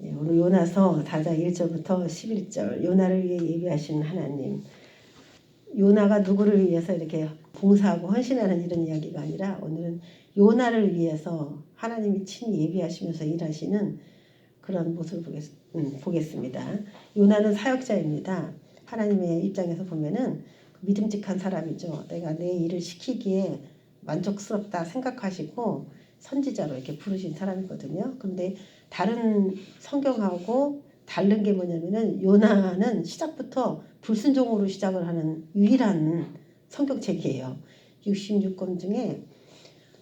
오늘 요나서 4장 1절부터 11절 요나를 위해 예비하신 하나님. 요나가 누구를 위해서 이렇게 봉사하고 헌신하는 이런 이야기가 아니라 오늘은 요나를 위해서 하나님이 친히 예비하시면서 일하시는 그런 모습을 보겠습니다. 요나는 사역자입니다. 하나님의 입장에서 보면은 믿음직한 사람이죠. 내가 내 일을 시키기에 만족스럽다 생각하시고 선지자로 이렇게 부르신 사람이거든요. 그런데 다른 성경하고 다른 게 뭐냐면은 요나는 시작부터 불순종으로 시작을 하는 유일한 성경책이에요. 66권 중에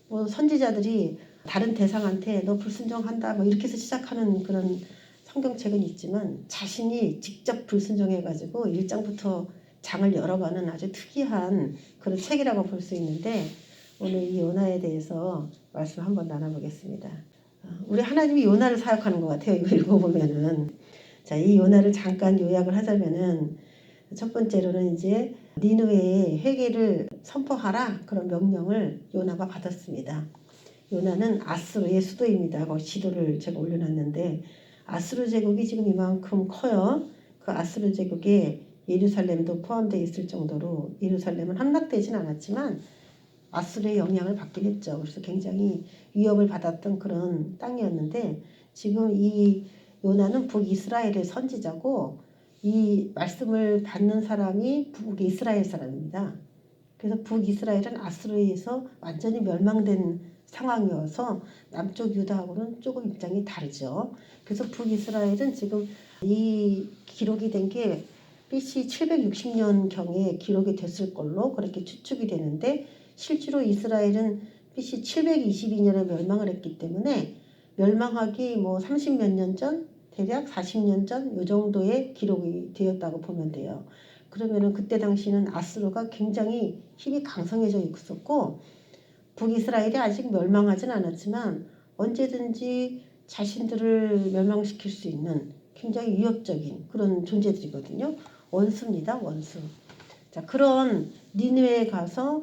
뭐 선지자들이 다른 대상한테 너 불순종한다 뭐 이렇게 해서 시작하는 그런 성경책은 있지만 자신이 직접 불순종해가지고 1장부터 장을 열어가는 아주 특이한 그런 책이라고 볼 수 있는데 오늘 이 요나에 대해서 말씀 한번 나눠보겠습니다. 우리 하나님이 요나를 사역하는 것 같아요. 이거 읽어보면은. 자, 이 요나를 잠깐 요약을 하자면은 첫 번째로는 이제 니느웨에 회개를 선포하라 그런 명령을 요나가 받았습니다. 요나는 아수르의 수도입니다. 거기 지도를 제가 올려놨는데 아수르 제국이 지금 이만큼 커요. 그 아수르 제국에 예루살렘도 포함되어 있을 정도로 예루살렘은 함락되진 않았지만 아수르의 영향을 받긴 했죠. 그래서 굉장히 위협을 받았던 그런 땅이었는데 지금 이 요나는 북이스라엘의 선지자고 이 말씀을 받는 사람이 북이스라엘 사람입니다. 그래서 북이스라엘은 아수르에 의해서 완전히 멸망된 상황이어서 남쪽 유다하고는 조금 입장이 다르죠. 그래서 북이스라엘은 지금 이 기록이 된 게 BC 760년경에 기록이 됐을 걸로 그렇게 추측이 되는데 실제로 이스라엘은 BC 722년에 멸망을 했기 때문에 멸망하기 뭐 30몇 년 전, 대략 40년 전 요 정도의 기록이 되었다고 보면 돼요. 그러면은 그때 당시는 아수르가 굉장히 힘이 강성해져 있었고 북이스라엘이 아직 멸망하진 않았지만 언제든지 자신들을 멸망시킬 수 있는 굉장히 위협적인 그런 존재들이거든요. 원수입니다. 원수. 자, 그런 니느웨에 가서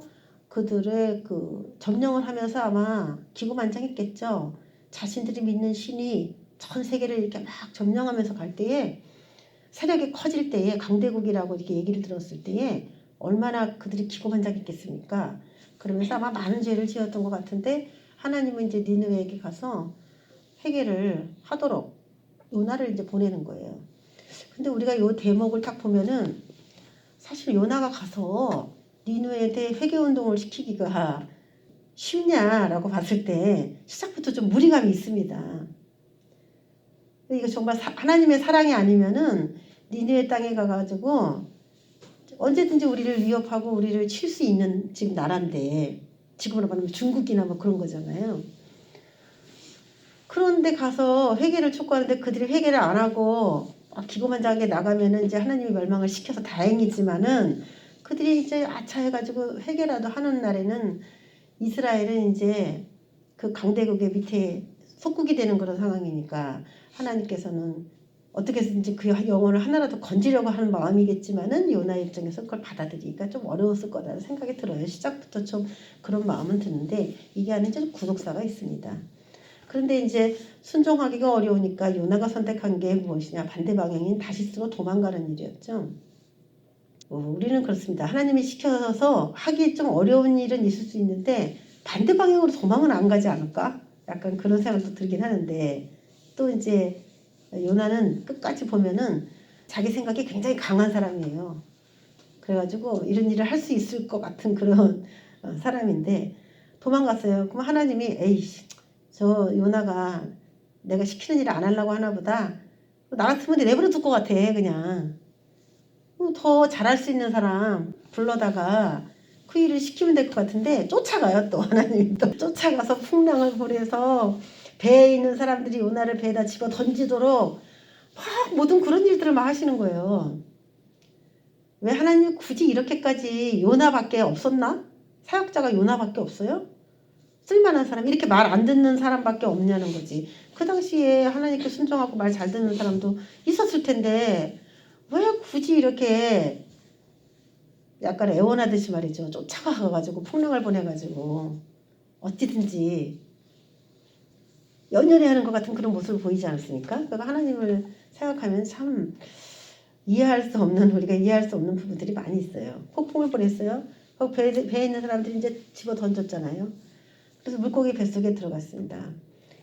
그들의 그 점령을 하면서 아마 기고만장했겠죠. 자신들이 믿는 신이 전 세계를 이렇게 막 점령하면서 갈 때에 세력이 커질 때에 강대국이라고 이렇게 얘기를 들었을 때에 얼마나 그들이 기고만장했겠습니까? 그러면서 아마 많은 죄를 지었던 것 같은데 하나님은 이제 니느웨에게 가서 회개를 하도록 요나를 이제 보내는 거예요. 근데 우리가 요 대목을 딱 보면은 사실 요나가 가서 니느웨에 대해 회개 운동을 시키기가 쉽냐라고 봤을 때 시작부터 좀 무리감이 있습니다. 이거 정말 하나님의 사랑이 아니면은 니느웨 땅에 가가지고 언제든지 우리를 위협하고 우리를 칠 수 있는 지금 나라인데 지금으로 말하면 중국이나 뭐 그런 거잖아요. 그런데 가서 회개를 촉구하는데 그들이 회개를 안 하고 기고만장하게 나가면은 이제 하나님이 멸망을 시켜서 다행이지만은 그들이 이제 아차 해가지고 회개라도 하는 날에는 이스라엘은 이제 그 강대국의 밑에 속국이 되는 그런 상황이니까 하나님께서는 어떻게든지 그 영혼을 하나라도 건지려고 하는 마음이겠지만은 요나의 입장에서 그걸 받아들이기가 좀 어려웠을 거라는 생각이 들어요. 시작부터 좀 그런 마음은 드는데 이게 아닌 좀 구속사가 있습니다. 그런데 이제 순종하기가 어려우니까 요나가 선택한 게 무엇이냐, 반대 방향인 다시스로 도망가는 일이었죠. 우리는 그렇습니다. 하나님이 시켜서 하기 좀 어려운 일은 있을 수 있는데 반대 방향으로 도망은 안 가지 않을까? 약간 그런 생각도 들긴 하는데 또 이제 요나는 끝까지 보면은 자기 생각이 굉장히 강한 사람이에요. 그래가지고 이런 일을 할 수 있을 것 같은 그런 사람인데 도망갔어요. 그럼 하나님이 에이씨 저 요나가 내가 시키는 일을 안 하려고 하나 보다. 나 같으면 내버려 둘 것 같아 그냥. 더 잘할 수 있는 사람 불러다가 그 일을 시키면 될 것 같은데 쫓아가요. 또 하나님이 또 쫓아가서 풍랑을 보내서 배에 있는 사람들이 요나를 배에다 집어 던지도록 막 모든 그런 일들을 막 하시는 거예요. 왜 하나님이 굳이 이렇게까지 요나밖에 없었나? 사역자가 요나밖에 없어요? 쓸만한 사람, 이렇게 말 안 듣는 사람밖에 없냐는 거지. 그 당시에 하나님께 순종하고 말 잘 듣는 사람도 있었을 텐데 왜 굳이 이렇게 약간 애원하듯이 말이죠. 쫓아가가지고 풍랑을 보내가지고 어찌든지 연연해 하는 것 같은 그런 모습을 보이지 않습니까? 그러니까 하나님을 생각하면 참 이해할 수 없는, 우리가 이해할 수 없는 부분들이 많이 있어요. 폭풍을 보냈어요. 배에 있는 사람들이 이제 집어 던졌잖아요. 그래서 물고기 뱃속에 들어갔습니다.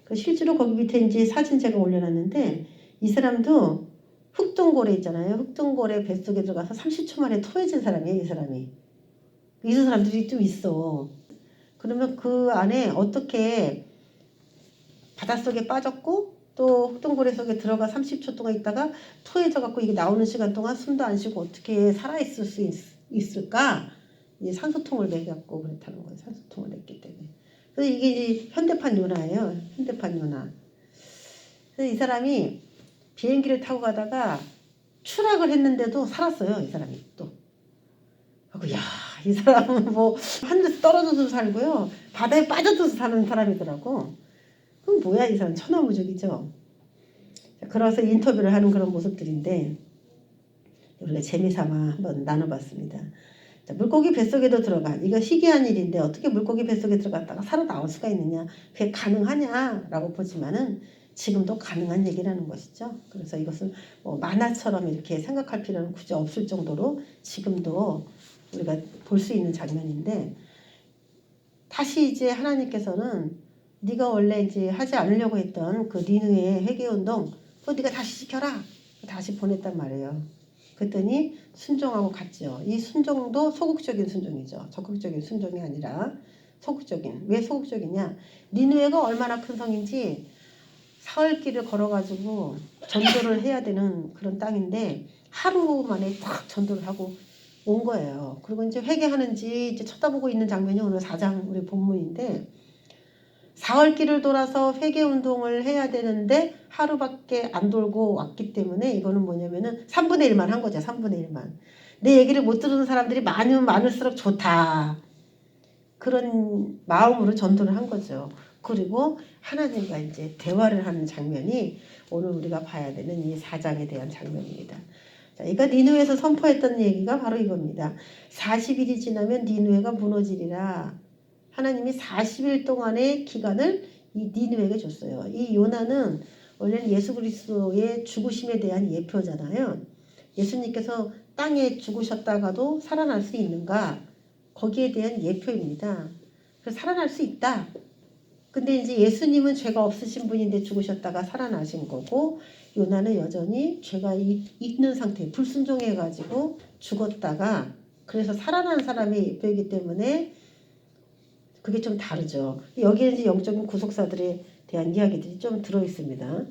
그 실제로 거기 밑에 이제 사진 제가 올려놨는데 이 사람도 흑동고래 있잖아요. 흑동고래 뱃속에 들어가서 30초 만에 토해진 사람이에요. 이 사람이. 이런 사람들이 좀 있어. 그러면 그 안에 어떻게 바닷속에 빠졌고 또 흑동고래 속에 들어가 30초 동안 있다가 토해져 갖고 이게 나오는 시간 동안 숨도 안 쉬고 어떻게 살아있을 수 있을까? 이제 산소통을 매갖고 그렇다는 거예요. 산소통을 냈기 때문에. 그래서 이게 이제 현대판 요나예요. 현대판 요나. 그래서 이 사람이 비행기를 타고 가다가 추락을 했는데도 살았어요. 이 사람이 또. 하고 야, 이 사람은 뭐 하늘에서 떨어져서 살고요. 바다에 빠져서 사는 사람이더라고. 그럼 뭐야, 이 사람 천하무적이죠. 그래서 인터뷰를 하는 그런 모습들인데 우리가 재미삼아 한번 나눠봤습니다. 자, 물고기 뱃속에도 들어간, 이거 희귀한 일인데 어떻게 물고기 뱃속에 들어갔다가 살아 나올 수가 있느냐, 그게 가능하냐라고 보지만은 지금도 가능한 얘기라는 것이죠. 그래서 이것을 뭐 만화처럼 이렇게 생각할 필요는 굳이 없을 정도로 지금도 우리가 볼 수 있는 장면인데, 다시 이제 하나님께서는 네가 원래 이제 하지 않으려고 했던 그 니느웨의 회개운동 그거 네가 다시 시켜라, 다시 보냈단 말이에요. 그랬더니 순종하고 갔죠. 이 순종도 소극적인 순종이죠. 적극적인 순종이 아니라 소극적인. 왜 소극적이냐? 니느웨가 얼마나 큰 성인지 사흘 길을 걸어가지고 전도를 해야 되는 그런 땅인데 하루 만에 딱 전도를 하고 온 거예요. 그리고 이제 회개하는지 이제 쳐다보고 있는 장면이 오늘 4장 우리 본문인데, 사흘 길을 돌아서 회개 운동을 해야 되는데 하루밖에 안 돌고 왔기 때문에 이거는 뭐냐면은 3분의 1만 한 거죠. 3분의 1만. 내 얘기를 못 들은 사람들이 많으면 많을수록 좋다. 그런 마음으로 전도를 한 거죠. 그리고 하나님과 이제 대화를 하는 장면이 오늘 우리가 봐야 되는 이 4장에 대한 장면입니다. 자, 그러니까 니느웨에서 선포했던 얘기가 바로 이겁니다. 40일이 지나면 니느웨가 무너지리라. 하나님이 40일 동안의 기간을 이 니느웨에게 줬어요. 이 요나는 원래는 예수 그리스도의 죽으심에 대한 예표잖아요. 예수님께서 땅에 죽으셨다가도 살아날 수 있는가? 거기에 대한 예표입니다. 그래서 살아날 수 있다. 근데 이제 예수님은 죄가 없으신 분인데 죽으셨다가 살아나신 거고, 요나는 여전히 죄가 있는 상태, 불순종해가지고 죽었다가 그래서 살아난 사람의 예표이기 때문에 그게 좀 다르죠. 여기에 이제 영적인 구속사들에 대한 이야기들이 좀 들어있습니다.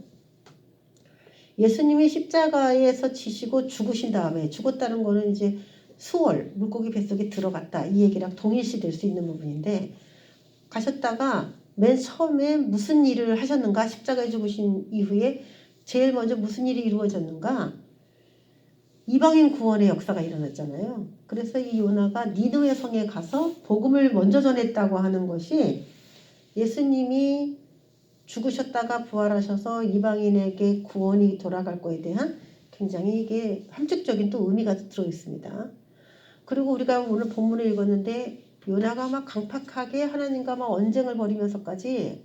예수님이 십자가에서 지시고 죽으신 다음에, 죽었다는 거는 이제 수월, 물고기 뱃속에 들어갔다, 이 얘기랑 동일시 될 수 있는 부분인데, 가셨다가 맨 처음에 무슨 일을 하셨는가, 십자가에 죽으신 이후에 제일 먼저 무슨 일이 이루어졌는가, 이방인 구원의 역사가 일어났잖아요. 그래서 이 요나가 니느웨 성에 가서 복음을 먼저 전했다고 하는 것이 예수님이 죽으셨다가 부활하셔서 이방인에게 구원이 돌아갈 거에 대한 굉장히 이게 함축적인 또 의미가 들어 있습니다. 그리고 우리가 오늘 본문을 읽었는데 요나가 막 강팍하게 하나님과 막 언쟁을 벌이면서까지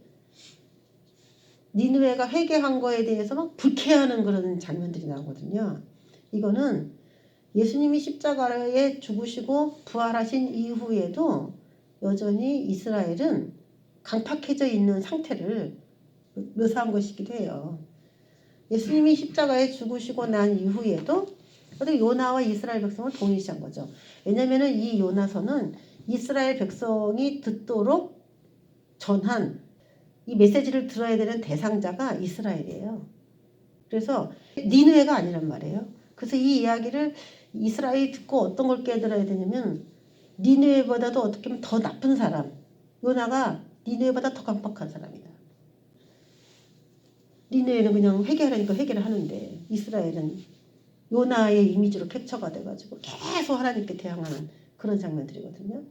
니느웨가 회개한 거에 대해서 막 불쾌해하는 그런 장면들이 나오거든요. 이거는 예수님이 십자가에 죽으시고 부활하신 이후에도 여전히 이스라엘은 강팍해져 있는 상태를 묘사한 것이기도 해요. 예수님이 십자가에 죽으시고 난 이후에도 요나와 이스라엘 백성을 동일시한 거죠. 왜냐하면 이 요나서는 이스라엘 백성이 듣도록 전한 이 메시지를 들어야 되는 대상자가 이스라엘이에요. 그래서 니느웨가 아니란 말이에요. 그래서 이 이야기를 이스라엘이 듣고 어떤 걸 깨달아야 되냐면 니느웨보다도 어떻게 보면 더 나쁜 사람, 요나가 니느웨보다 더 깜빡한 사람이다. 니느웨는 그냥 회개하라니까 회개를 하는데 이스라엘은 요나의 이미지로 캡처가 돼가지고 계속 하나님께 대항하는 그런 장면들이거든요.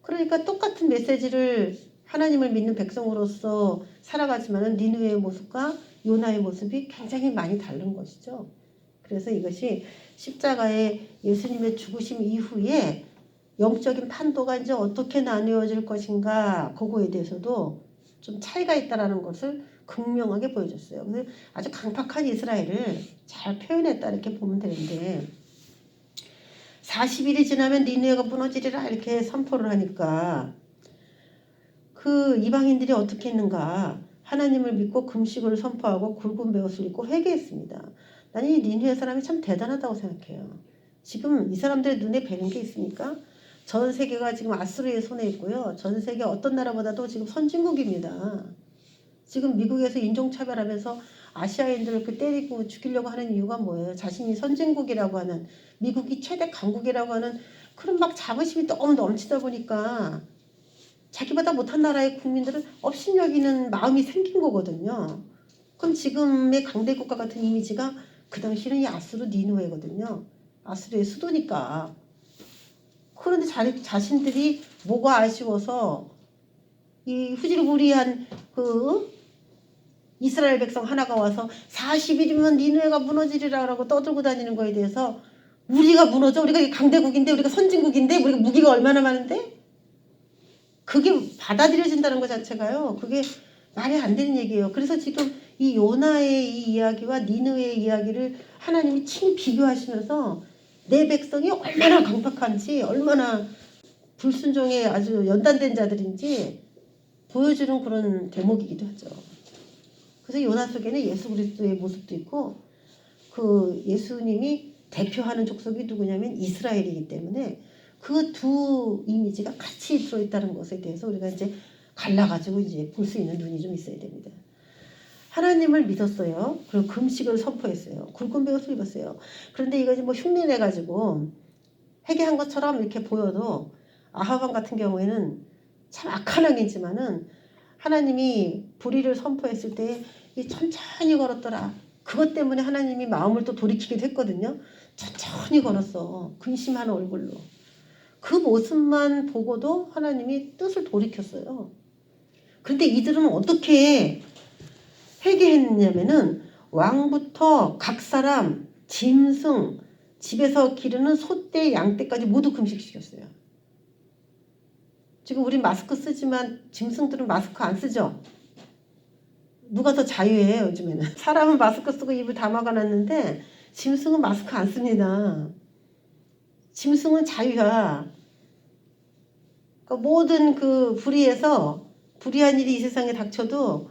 그러니까 똑같은 메시지를 하나님을 믿는 백성으로서 살아가지만은 니느웨의 모습과 요나의 모습이 굉장히 많이 다른 것이죠. 그래서 이것이 십자가에 예수님의 죽으심 이후에 영적인 판도가 이제 어떻게 나누어질 것인가, 그거에 대해서도 좀 차이가 있다라는 것을 극명하게 보여줬어요. 근데 아주 강팍한 이스라엘을 잘 표현했다 이렇게 보면 되는데 40일이 지나면 니느웨가 무너지리라 이렇게 선포를 하니까 그 이방인들이 어떻게 했는가? 하나님을 믿고 금식을 선포하고 굵은 베옷을 입고 회개했습니다. 나는 이 니느웨 사람이 참 대단하다고 생각해요. 지금 이 사람들의 눈에 뵈는 게 있습니까? 전 세계가 지금 아수르의 손에 있고요. 전 세계 어떤 나라보다도 지금 선진국입니다. 지금 미국에서 인종차별하면서 아시아인들을 그 때리고 죽이려고 하는 이유가 뭐예요? 자신이 선진국이라고 하는 미국이 최대 강국이라고 하는 그런 막 자부심이 너무 넘치다 보니까 자기보다 못한 나라의 국민들은 업신여기는 마음이 생긴 거거든요. 그럼 지금의 강대국가 같은 이미지가 그 당시는 이 아수르 니느웨거든요. 아수르의 수도니까. 그런데 자신들이 뭐가 아쉬워서 이 후지리부리한 그 이스라엘 백성 하나가 와서 40일이면 니느웨가 무너지리라고 떠들고 다니는 거에 대해서 우리가 무너져? 우리가 강대국인데 우리가 선진국인데 우리가 무기가 얼마나 많은데? 그게 받아들여진다는 것 자체가요. 그게 말이 안 되는 얘기예요. 그래서 지금 이 요나의 이 이야기와 니느웨의 이야기를 하나님이 친히 비교하시면서 내 백성이 얼마나 강팍한지 얼마나 불순종에 아주 연단된 자들인지 보여주는 그런 대목이기도 하죠. 그래서 요나 속에는 예수 그리스도의 모습도 있고 그 예수님이 대표하는 족속이 누구냐면 이스라엘이기 때문에 그 두 이미지가 같이 들어있다는 것에 대해서 우리가 이제 갈라가지고 이제 볼 수 있는 눈이 좀 있어야 됩니다. 하나님을 믿었어요. 그리고 금식을 선포했어요. 굵은 베옷을 입었어요. 그런데 이거 이제 뭐 흉내내가지고 회개한 것처럼 이렇게 보여도 아합 왕 같은 경우에는 참 악한 왕이지만은 하나님이 불의를 선포했을 때 이 천천히 걸었더라. 그것 때문에 하나님이 마음을 또 돌이키기도 했거든요. 천천히 걸었어. 근심한 얼굴로. 그 모습만 보고도 하나님이 뜻을 돌이켰어요. 그런데 이들은 어떻게 회개했냐면은 왕부터 각 사람, 짐승, 집에서 기르는 소떼, 양떼까지 모두 금식시켰어요. 지금 우리 마스크 쓰지만 짐승들은 마스크 안 쓰죠? 누가 더 자유해요 요즘에는. 사람은 마스크 쓰고 입을 다 막아놨는데 짐승은 마스크 안 씁니다. 짐승은 자유야. 그러니까 모든 그 불의에서 불의한 일이 이 세상에 닥쳐도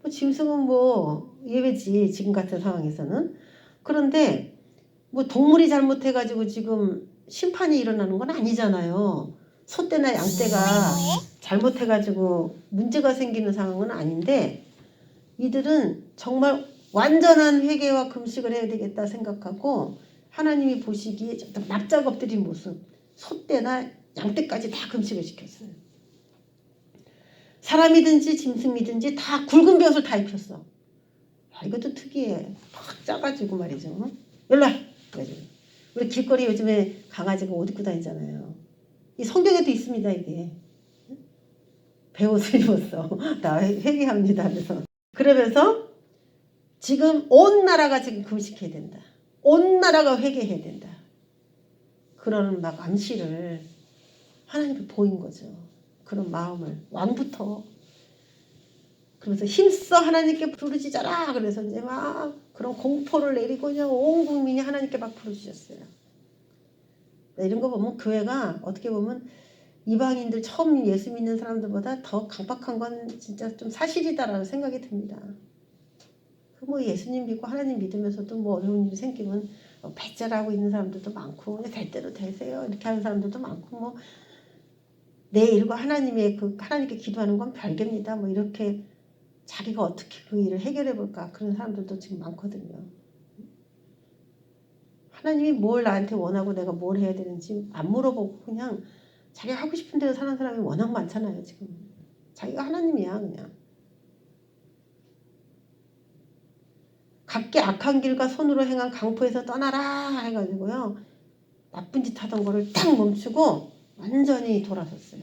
뭐 짐승은 뭐 예외지 지금 같은 상황에서는. 그런데 뭐 동물이 잘못해가지고 지금 심판이 일어나는 건 아니잖아요. 소떼나 양떼가 잘못해가지고 문제가 생기는 상황은 아닌데 이들은 정말 완전한 회개와 금식을 해야 되겠다 생각하고 하나님이 보시기에 납작 엎드린 모습 소떼나 양떼까지 다 금식을 시켰어요. 사람이든지 짐승이든지 다 굵은 벼슬 다 입혔어. 야, 이것도 특이해. 팍 짜가지고 말이죠. 일로와. 우리 길거리 요즘에 강아지가 옷 입고 다니잖아요. 이 성경에도 있습니다 이게. 베옷을 입었어. 나 회개합니다. 그러면서 지금 온 나라가 지금 금식해야 된다. 온 나라가 회개해야 된다. 그런 막 암시를 하나님께 보인 거죠. 그런 마음을 왕부터. 그러면서 힘써 하나님께 부르짖어라. 그래서 이제 막 그런 공포를 내리고 그냥 온 국민이 하나님께 막 부르짖었어요. 이런 거 보면 교회가 어떻게 보면 이방인들 처음 예수 믿는 사람들보다 더 강박한 건 진짜 좀 사실이다라는 생각이 듭니다. 뭐 예수님 믿고 하나님 믿으면서도 뭐 어려운 일이 생기면 배째라고 있는 사람들도 많고 될 대로 되세요 이렇게 하는 사람들도 많고 뭐 내 일과 하나님의 그 하나님께 기도하는 건 별개입니다. 뭐 이렇게 자기가 어떻게 그 일을 해결해 볼까 그런 사람들도 지금 많거든요. 하나님이 뭘 나한테 원하고 내가 뭘 해야 되는지 안 물어보고 그냥 자기가 하고 싶은 대로 사는 사람이 워낙 많잖아요. 지금 자기가 하나님이야 그냥. 각기 악한 길과 손으로 행한 강포에서 떠나라 해가지고요. 나쁜 짓 하던 거를 딱 멈추고 완전히 돌아섰어요.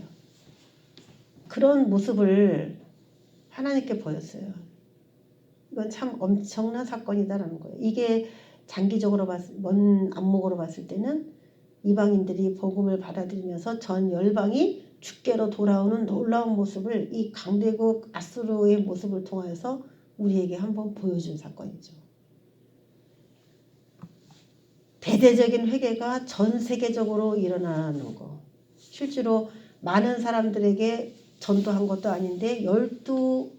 그런 모습을 하나님께 보였어요. 이건 참 엄청난 사건이다라는 거예요. 이게 장기적으로 먼 안목으로 봤을 때는 이방인들이 복음을 받아들이면서 전 열방이 주께로 돌아오는 놀라운 모습을 이 강대국 아수르의 모습을 통해서 우리에게 한번 보여준 사건이죠. 대대적인 회개가 전 세계적으로 일어나는 거. 실제로 많은 사람들에게 전도한 것도 아닌데 12제자,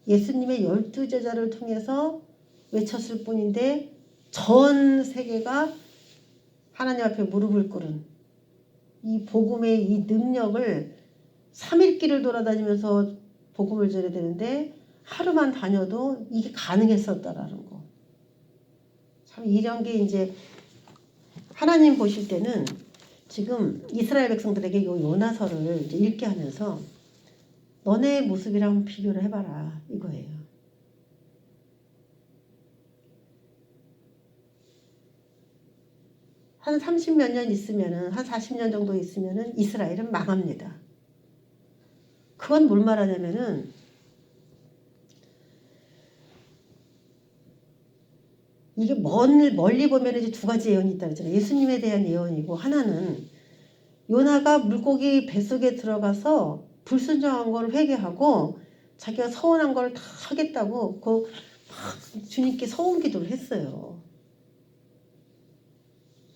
예수님의 12제자를 통해서 외쳤을 뿐인데 전 세계가 하나님 앞에 무릎을 꿇은 이 복음의 이 능력을 3일 길을 돌아다니면서 복음을 전해야 되는데 하루만 다녀도 이게 가능했었다라는 거. 참 이런 게 이제 하나님 보실 때는 지금 이스라엘 백성들에게 요 요나서를 이제 읽게 하면서 너네 모습이랑 비교를 해봐라 이거예요. 한 30몇 년 있으면은 한 40년 정도 있으면은 이스라엘은 망합니다. 그건 뭘 말하냐면은 이게 멀리 보면 이제 두 가지 예언이 있다 그랬잖아요. 예수님에 대한 예언이고 하나는 요나가 물고기 뱃속에 들어가서 불순종한 걸 회개하고 자기가 서운한 걸 다 하겠다고 그 막 주님께 서운 기도를 했어요.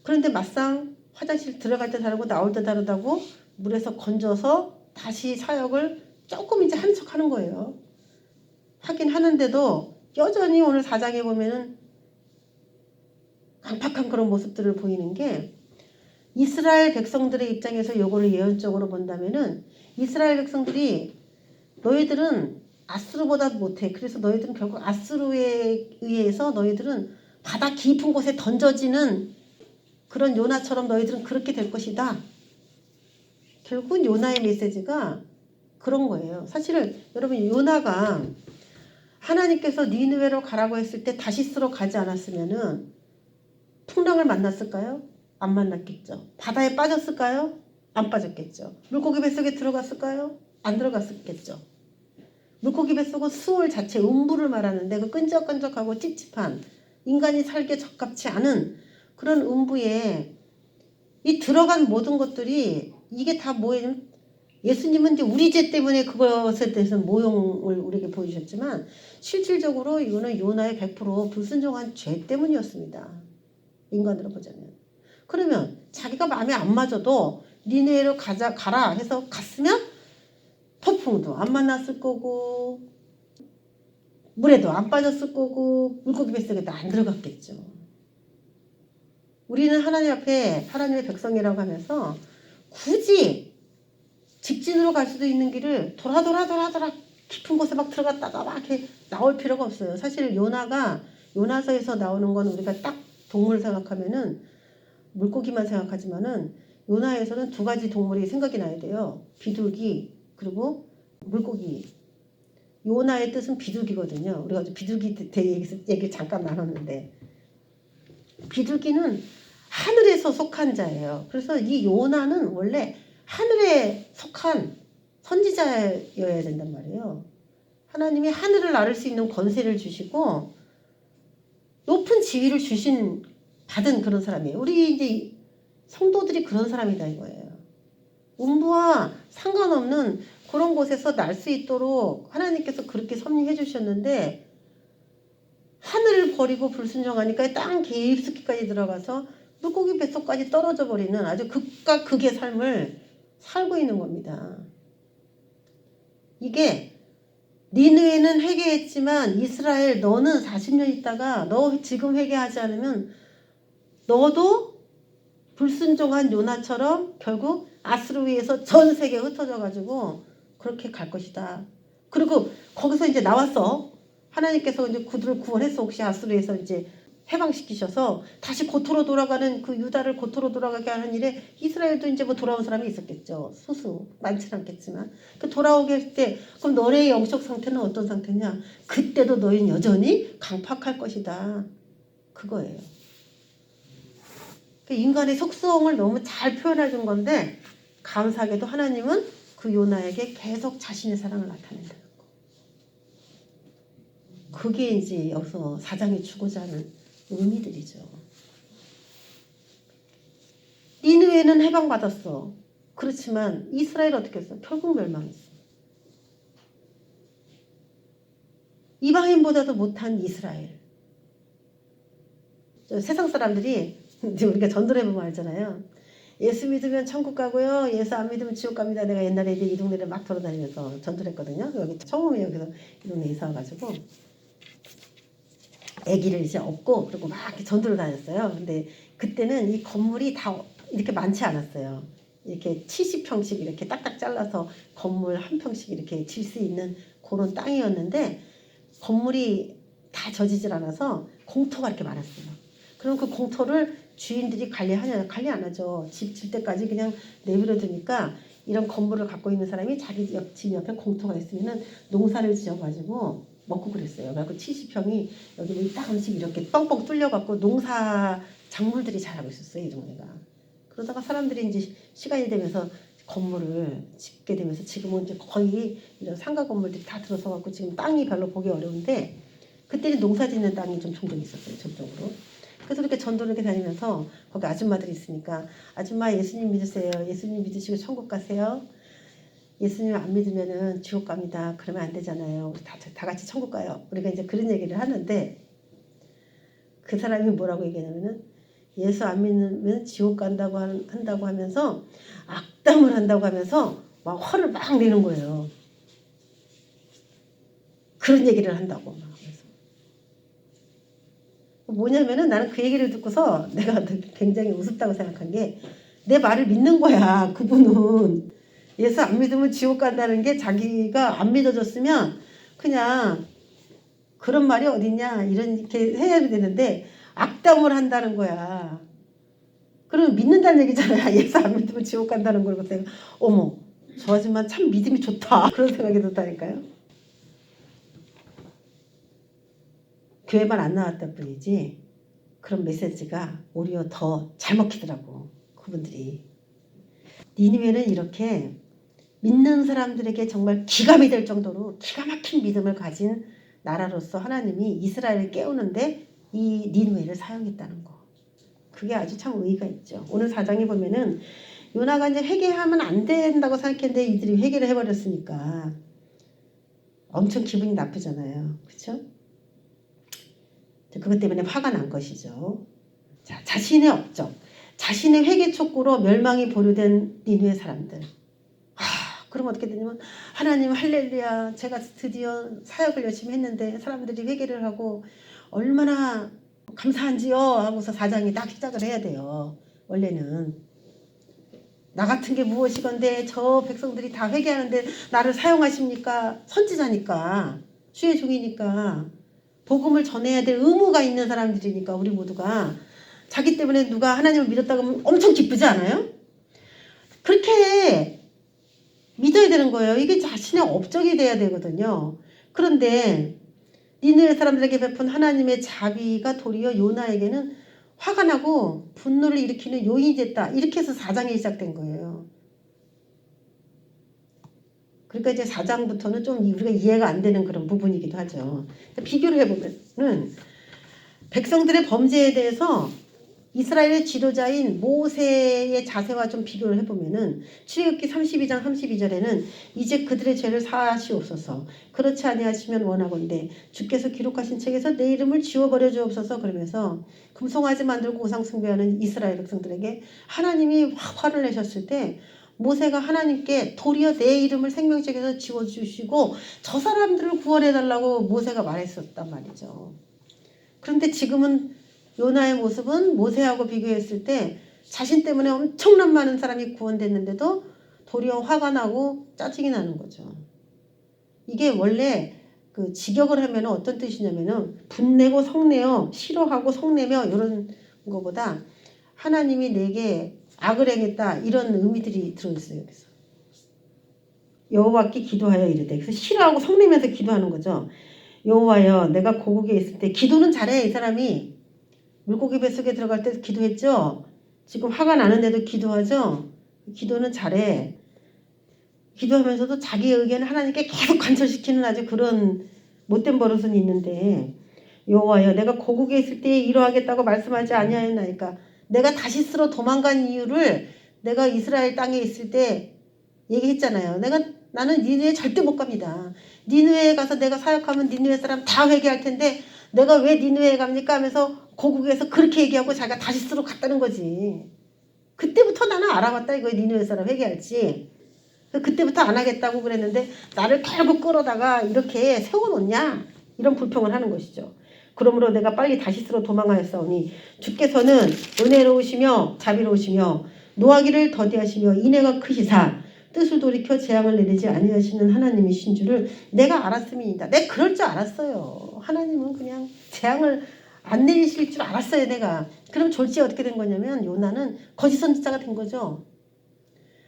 그런데 막상 화장실 들어갈 때 다르고 나올 때 다르다고 물에서 건져서 다시 사역을 조금 이제 한 척 하는 거예요. 하긴 하는데도 여전히 오늘 4장에 보면은 강팍한 그런 모습들을 보이는 게 이스라엘 백성들의 입장에서 요거를 예언적으로 본다면은 이스라엘 백성들이 너희들은 아수르보다 못해. 그래서 너희들은 결국 아수르에 의해서 너희들은 바다 깊은 곳에 던져지는 그런 요나처럼 너희들은 그렇게 될 것이다. 결국은 요나의 메시지가 그런 거예요. 사실은 여러분 요나가 하나님께서 니느웨로 가라고 했을 때 다시스로 가지 않았으면은 풍랑을 만났을까요? 안 만났겠죠. 바다에 빠졌을까요? 안 빠졌겠죠. 물고기 뱃속에 들어갔을까요? 안 들어갔겠죠. 물고기 뱃속은 수월 자체 음부를 말하는데 그 끈적끈적하고 찝찝한 인간이 살기에 적합치 않은 그런 음부에 이 들어간 모든 것들이 이게 다 뭐예요? 예수님은 이제 우리 죄 때문에 그것에 대해서 모형을 우리에게 보여주셨지만 실질적으로 이거는 요나의 100% 불순종한 죄 때문이었습니다. 인간으로 보자면. 그러면 자기가 마음에 안 맞아도 니네로 가라 해서 갔으면 폭풍도 안 만났을 거고 물에도 안 빠졌을 거고 물고기 뱃속에도 안 들어갔겠죠. 우리는 하나님 앞에 하나님의 백성이라고 하면서 굳이 직진으로 갈 수도 있는 길을 돌아 깊은 곳에 막 들어갔다가 막 이렇게 나올 필요가 없어요. 사실 요나서에서 나오는 건 우리가 딱 동물 생각하면은 물고기만 생각하지만은 요나에서는 두 가지 동물이 생각이 나야 돼요. 비둘기 그리고 물고기. 요나의 뜻은 비둘기거든요. 우리가 비둘기 얘기 잠깐 나눴는데 비둘기는 하늘에서 속한 자예요. 그래서 이 요나는 원래 하늘에 속한 선지자여야 된단 말이에요. 하나님이 하늘을 나를 수 있는 권세를 주시고 높은 지위를 받은 그런 사람이에요. 우리 이제 성도들이 그런 사람이다 이거예요. 음부와 상관없는 그런 곳에서 날 수 있도록 하나님께서 그렇게 섭리해 주셨는데 하늘을 버리고 불순종하니까 땅 깊숙이까지 들어가서 물고기 뱃속까지 떨어져 버리는 아주 극과 극의 삶을 살고 있는 겁니다. 이게 니느웨는 회개했지만 이스라엘 너는 40년 있다가 너 지금 회개하지 않으면 너도 불순종한 요나처럼 결국 아수르에서 전 세계에 흩어져 가지고 그렇게 갈 것이다. 그리고 거기서 이제 나왔어. 하나님께서 이제 그들을 구원했어. 혹시 아수르에서 이제 해방시키셔서 다시 고토로 돌아가는 그 유다를 고토로 돌아가게 하는 일에 이스라엘도 이제 뭐 돌아온 사람이 있었겠죠. 소수 많지는 않겠지만 그 돌아오게 할 때 그럼 너네의 영적 상태는 어떤 상태냐? 그때도 너희는 여전히 강팍할 것이다. 그거예요. 인간의 속성을 너무 잘 표현해 준 건데 감사하게도 하나님은 그 요나에게 계속 자신의 사랑을 나타낸다는 거. 그게 이제 여기서 사장이 주고자 하는 의미들이죠. 니느웨는 해방받았어. 그렇지만 이스라엘 어떻게 했어? 결국 멸망했어. 이방인보다도 못한 이스라엘. 세상 사람들이 우리가 전도를 해보면 알잖아요. 예수 믿으면 천국 가고요. 예수 안 믿으면 지옥 갑니다. 내가 옛날에 이 동네를 막 돌아다니면서 전도를 했거든요. 여기 처음이에요. 그래서 이 동네 이사 와가지고 아기를 이제 업고 그리고 막 이렇게 전도를 다녔어요. 근데 그때는 이 건물이 다 이렇게 많지 않았어요. 이렇게 70평씩 이렇게 딱딱 잘라서 건물 한 평씩 이렇게 질 수 있는 그런 땅이었는데 건물이 다 져지질 않아서 공터가 이렇게 많았어요. 그럼 그 공터를 주인들이 관리하냐? 관리 안 하죠. 집 질 때까지 그냥 내버려 두니까 이런 건물을 갖고 있는 사람이 자기 집 옆에 공터가 있으면은 농사를 지어가지고 먹고 그랬어요. 그래서 70평이 여기 뭐 이따금씩 이렇게 뻥뻥 뚫려갖고 농사 작물들이 자라고 있었어요. 이 동네가. 그러다가 사람들이 이제 시간이 되면서 건물을 짓게 되면서 지금은 이제 거의 이런 상가 건물들이 다 들어서갖고 지금 땅이 별로 보기 어려운데 그때는 농사 짓는 땅이 좀 종종 있었어요. 저쪽으로. 그래서 이렇게 전도를 이렇게 다니면서 거기 아줌마들이 있으니까 아줌마 예수님 믿으세요. 예수님 믿으시고 천국 가세요. 예수님 안 믿으면은 지옥 갑니다. 그러면 안 되잖아요. 우리 다 같이 천국 가요. 우리가 이제 그런 얘기를 하는데 그 사람이 뭐라고 얘기하냐면은 예수 안 믿으면 지옥 간다고 한다고 하면서 악담을 한다고 하면서 막 화를 막 내는 거예요. 그런 얘기를 한다고 막 하면서. 뭐냐면은 나는 그 얘기를 듣고서 내가 굉장히 우습다고 생각한 게 내 말을 믿는 거야. 그분은 예수 안 믿으면 지옥 간다는 게 자기가 안 믿어줬으면 그냥 그런 말이 어딨냐 이렇게 해야 되는데 악담을 한다는 거야. 그러면 믿는다는 얘기잖아요. 예수 안 믿으면 지옥 간다는 걸. 그래서 어머 저 아줌마 참 믿음이 좋다 그런 생각이 든다니까요. 교회만 안 나왔다 뿐이지 그런 메시지가 오히려 더 잘 먹히더라고. 그분들이. 니느웨는 이렇게 믿는 사람들에게 정말 기감이 될 정도로 기가 막힌 믿음을 가진 나라로서 하나님이 이스라엘을 깨우는데 이 니느웨를 사용했다는 거. 그게 아주 참 의의가 있죠. 오늘 4장에 보면은 요나가 이제 회개하면 안 된다고 생각했는데 이들이 회개를 해버렸으니까 엄청 기분이 나쁘잖아요. 그렇죠? 그것 때문에 화가 난 것이죠. 자, 자신의 업적, 자신의 회개 촉구로 멸망이 보류된 니느웨 사람들. 그럼 어떻게 되냐면 하나님 할렐루야 제가 드디어 사역을 열심히 했는데 사람들이 회개를 하고 얼마나 감사한지요 하고서 4장이 딱 시작을 해야 돼요. 원래는 나 같은 게 무엇이건데 저 백성들이 다 회개하는데 나를 사용하십니까? 선지자니까 주의 종이니까 복음을 전해야 될 의무가 있는 사람들이니까 우리 모두가 자기 때문에 누가 하나님을 믿었다고 하면 엄청 기쁘지 않아요? 그렇게 믿어야 되는 거예요. 이게 자신의 업적이 돼야 되거든요. 그런데 니느웨 사람들에게 베푼 하나님의 자비가 도리어 요나에게는 화가 나고 분노를 일으키는 요인이 됐다. 이렇게 해서 4장이 시작된 거예요. 그러니까 이제 4장부터는 좀 우리가 이해가 안 되는 그런 부분이기도 하죠. 비교를 해보면은 백성들의 범죄에 대해서 이스라엘의 지도자인 모세의 자세와 좀 비교를 해보면은 출애굽기 32장 32절에는 이제 그들의 죄를 사하시옵소서 그렇지 아니하시면 원하건대 주께서 기록하신 책에서 내 이름을 지워버려 주옵소서 그러면서 금송아지 만들고 우상 숭배하는 이스라엘 백성들에게 하나님이 화를 내셨을 때 모세가 하나님께 도리어 내 이름을 생명책에서 지워주시고 저 사람들을 구원해달라고 모세가 말했었단 말이죠. 그런데 지금은 요나의 모습은 모세하고 비교했을 때 자신 때문에 엄청난 많은 사람이 구원됐는데도 도리어 화가 나고 짜증이 나는 거죠. 이게 원래 그 직역을 하면 어떤 뜻이냐면은 분내고 성내어 싫어하고 성내며 이런 거보다 하나님이 내게 악을 행했다 이런 의미들이 들어있어요. 그래서 여호와께 기도하여 이르되 그래서 싫어하고 성내면서 기도하는 거죠. 여호와여 내가 고국에 있을 때 기도는 잘해. 이 사람이 물고기 뱃속에 들어갈 때 기도했죠. 지금 화가 나는데도 기도하죠. 기도는 잘해. 기도하면서도 자기 의견을 하나님께 계속 관철시키는 아주 그런 못된 버릇은 있는데 여호와여 내가 고국에 있을 때 이러하겠다고 말씀하지 아니하였나이까. 내가 다시스로 도망간 이유를 내가 이스라엘 땅에 있을 때 얘기했잖아요. 나는 니느웨 절대 못 갑니다. 니느웨에 가서 내가 사역하면 니느웨 사람 다 회개할 텐데 내가 왜 니느웨에 갑니까 하면서 고국에서 그렇게 얘기하고 자기가 다시스로 갔다는 거지. 그때부터 나는 알아봤다 이거 니느웨 사람 회개할지. 그때부터 안 하겠다고 그랬는데 나를 결국 끌어다가 이렇게 세워놓냐 이런 불평을 하는 것이죠. 그러므로 내가 빨리 다시스로 도망하였사오니 주께서는 은혜로우시며 자비로우시며 노하기를 더디하시며 인애가 크시사 뜻을 돌이켜 재앙을 내리지 아니하시는 하나님이신 줄을 내가 알았음이니이다. 내가 그럴 줄 알았어요. 하나님은 그냥 재앙을 안 내리실 줄 알았어요. 내가. 그럼 졸지에 어떻게 된 거냐면 요나는 거짓 선지자가 된 거죠.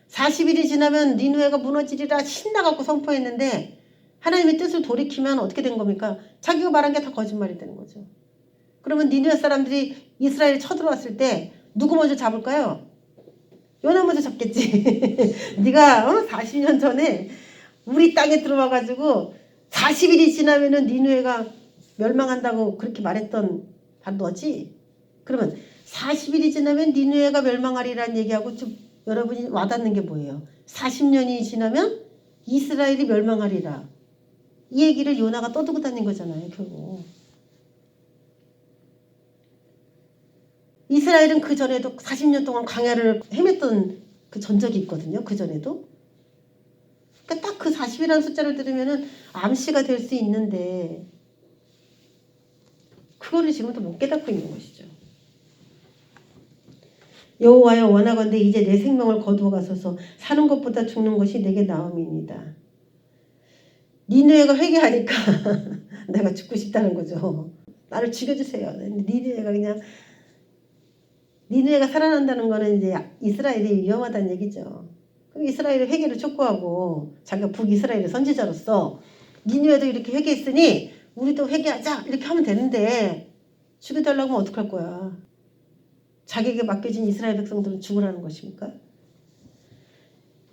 40일이 지나면 니느웨가 무너지리라 신나갖고 선포했는데 하나님의 뜻을 돌이키면 어떻게 된 겁니까? 자기가 말한 게 다 거짓말이 되는 거죠. 그러면 니느웨 사람들이 이스라엘에 쳐들어왔을 때 누구 먼저 잡을까요? 요나 먼저 잡겠지. 네가 40년 전에 우리 땅에 들어와가지고 40일이 지나면은 니느웨가 멸망한다고 그렇게 말했던 바로 너지. 그러면 40일이 지나면 니느웨가 멸망하리라는 얘기하고 좀 여러분이 와닿는 게 뭐예요? 40년이 지나면 이스라엘이 멸망하리라. 이 얘기를 요나가 떠들고 다닌 거잖아요. 결국. 이스라엘은 그 전에도 40년 동안 광야를 헤맸던 그 전적이 있거든요. 그 전에도. 그러니까 딱 그 40이라는 숫자를 들으면은 암시가 될 수 있는데 그거를 지금도 못 깨닫고 있는 것이죠. 여호와여 원하건대 이제 내 생명을 거두어 가소서 사는 것보다 죽는 것이 내게 나음이니이다. 니느웨가 회개하니까 내가 죽고 싶다는 거죠. 나를 죽여주세요. 니느웨가 그냥 니느웨가 살아난다는 거는 이제 이스라엘이 위험하다는 얘기죠. 그럼 이스라엘의 회개를 촉구하고 자기가 북이스라엘의 선지자로서 니느웨도 이렇게 회개했으니 우리도 회개하자 이렇게 하면 되는데 죽여달라고 하면 어떡할 거야. 자기에게 맡겨진 이스라엘 백성들은 죽으라는 것입니까?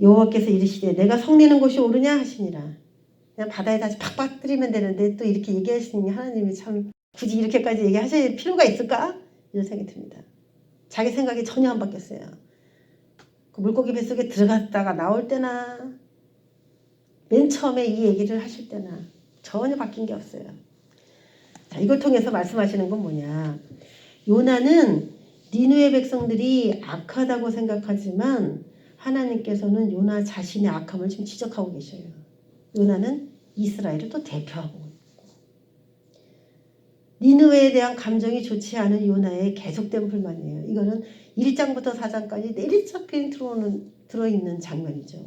여호와께서 이르시되 내가 성내는 것이 옳으냐 하시니라. 그냥 바다에 다시 팍 빠뜨리면 되는데 또 이렇게 얘기하시니 하나님이 참 굳이 이렇게까지 얘기하실 필요가 있을까? 이런 생각이 듭니다. 자기 생각이 전혀 안 바뀌었어요. 그 물고기 뱃속에 들어갔다가 나올 때나 맨 처음에 이 얘기를 하실 때나 전혀 바뀐 게 없어요. 자, 이걸 통해서 말씀하시는 건 뭐냐. 요나는 니느웨 백성들이 악하다고 생각하지만 하나님께서는 요나 자신의 악함을 지금 지적하고 계셔요. 요나는 이스라엘을 또 대표하고 있고 니느웨에 대한 감정이 좋지 않은 요나의 계속된 불만이에요. 이거는 1장부터 4장까지 내리잡힌 들어있는 장면이죠.